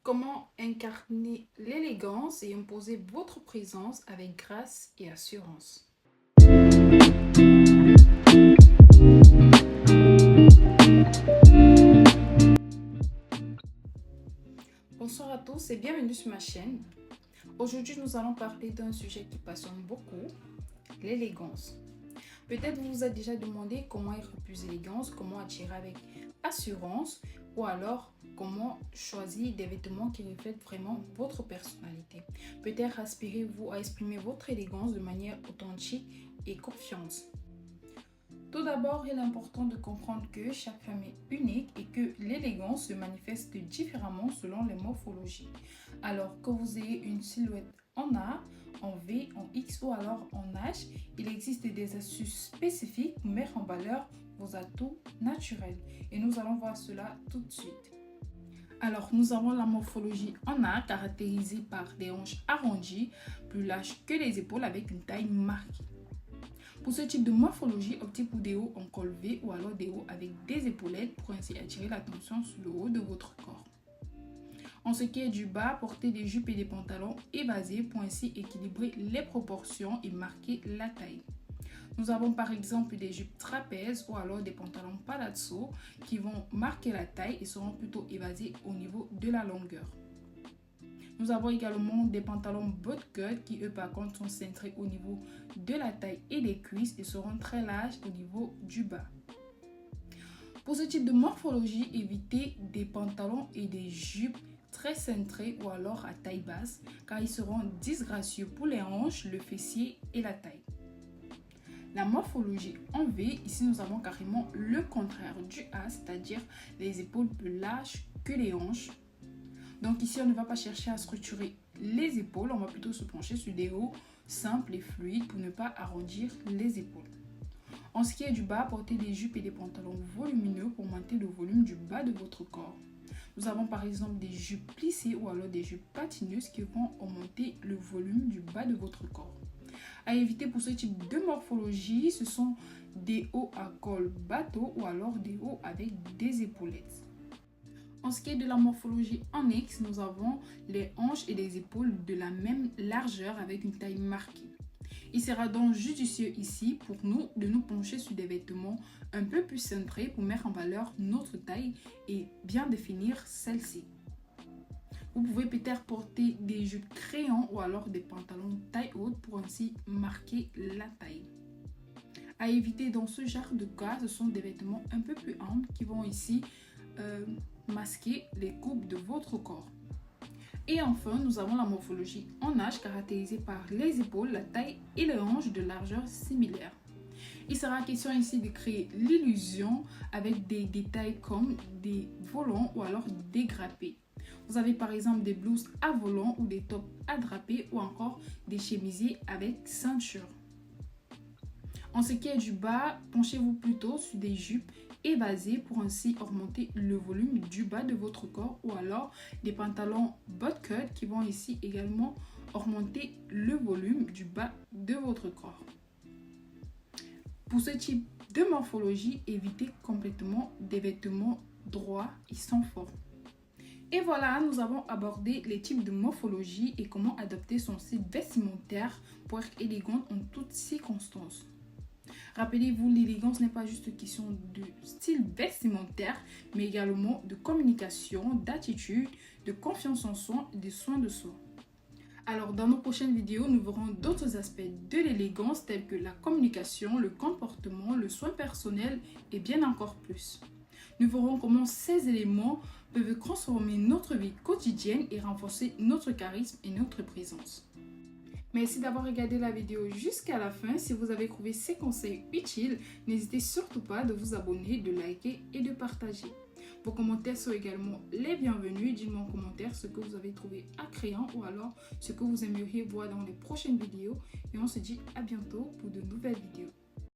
Comment incarner l'élégance et imposer votre présence avec grâce et assurance. Bonsoir à tous et bienvenue sur ma chaîne. Aujourd'hui, nous allons parler d'un sujet qui passionne beaucoup, l'élégance. Peut-être vous vous êtes déjà demandé comment être plus élégance, comment attirer avec assurance ou alors comment choisir des vêtements qui reflètent vraiment votre personnalité. Peut-être aspirez-vous à exprimer votre élégance de manière authentique et confiante. Tout d'abord, il est important de comprendre que chaque femme est unique et que l'élégance se manifeste différemment selon les morphologies. Alors que vous ayez une silhouette en A, en V, en X ou alors en H, il existe des astuces spécifiques pour mettre en valeur vos atouts naturels. Et nous allons voir cela tout de suite. Alors, nous avons la morphologie en A caractérisée par des hanches arrondies, plus larges que les épaules avec une taille marquée. Pour ce type de morphologie, optez pour des hauts en col V ou alors des hauts avec des épaulettes pour ainsi attirer l'attention sur le haut de votre corps. En ce qui est du bas, portez des jupes et des pantalons évasés pour ainsi équilibrer les proportions et marquer la taille. Nous avons par exemple des jupes trapèzes ou alors des pantalons palazzo qui vont marquer la taille et seront plutôt évasés au niveau de la longueur. Nous avons également des pantalons bootcut qui eux par contre sont cintrés au niveau de la taille et des cuisses et seront très larges au niveau du bas. Pour ce type de morphologie, évitez des pantalons et des jupes très cintrés ou alors à taille basse car ils seront disgracieux pour les hanches, le fessier et la taille. La morphologie en V, ici nous avons carrément le contraire du A, c'est-à-dire les épaules plus larges que les hanches. Donc ici, on ne va pas chercher à structurer les épaules, on va plutôt se pencher sur des hauts simples et fluides pour ne pas arrondir les épaules. En ce qui est du bas, portez des jupes et des pantalons volumineux pour monter le volume du bas de votre corps. Nous avons par exemple des jupes plissées ou alors des jupes patineuses qui vont augmenter le volume du bas de votre corps. À éviter pour ce type de morphologie, ce sont des hauts à col bateau ou alors des hauts avec des épaulettes. En ce qui est de la morphologie en X, nous avons les hanches et les épaules de la même largeur avec une taille marquée. Il sera donc judicieux ici pour nous de nous pencher sur des vêtements un peu plus cintrés pour mettre en valeur notre taille et bien définir celle-ci. Vous pouvez peut-être porter des jupes crayon ou alors des pantalons taille haute pour ainsi marquer la taille. À éviter dans ce genre de cas, ce sont des vêtements un peu plus amples qui vont ici masquer les coupes de votre corps. Et enfin, nous avons la morphologie en H caractérisée par les épaules, la taille et les hanches de largeur similaire. Il sera question ici de créer l'illusion avec des détails comme des volants ou alors des drapés. Vous avez par exemple des blouses à volants ou des tops à drapés ou encore des chemisiers avec ceinture. En ce qui est du bas, penchez-vous plutôt sur des jupes évasées pour ainsi augmenter le volume du bas de votre corps ou alors des pantalons bootcut qui vont ici également augmenter le volume du bas de votre corps. Pour ce type de morphologie, évitez complètement des vêtements droits et sans forme. Et voilà, nous avons abordé les types de morphologie et comment adopter son style vestimentaire pour être élégante en toutes circonstances. Rappelez-vous, l'élégance n'est pas juste une question de style vestimentaire, mais également de communication, d'attitude, de confiance en soi et de soins de soi. Alors, dans nos prochaines vidéos, nous verrons d'autres aspects de l'élégance tels que la communication, le comportement, le soin personnel et bien encore plus. Nous verrons comment ces éléments peuvent transformer notre vie quotidienne et renforcer notre charisme et notre présence. Merci d'avoir regardé la vidéo jusqu'à la fin. Si vous avez trouvé ces conseils utiles, n'hésitez surtout pas de vous abonner, de liker et de partager. Vos commentaires sont également les bienvenus. Dites-moi en commentaire ce que vous avez trouvé attrayant ou alors ce que vous aimeriez voir dans les prochaines vidéos. Et on se dit à bientôt pour de nouvelles vidéos.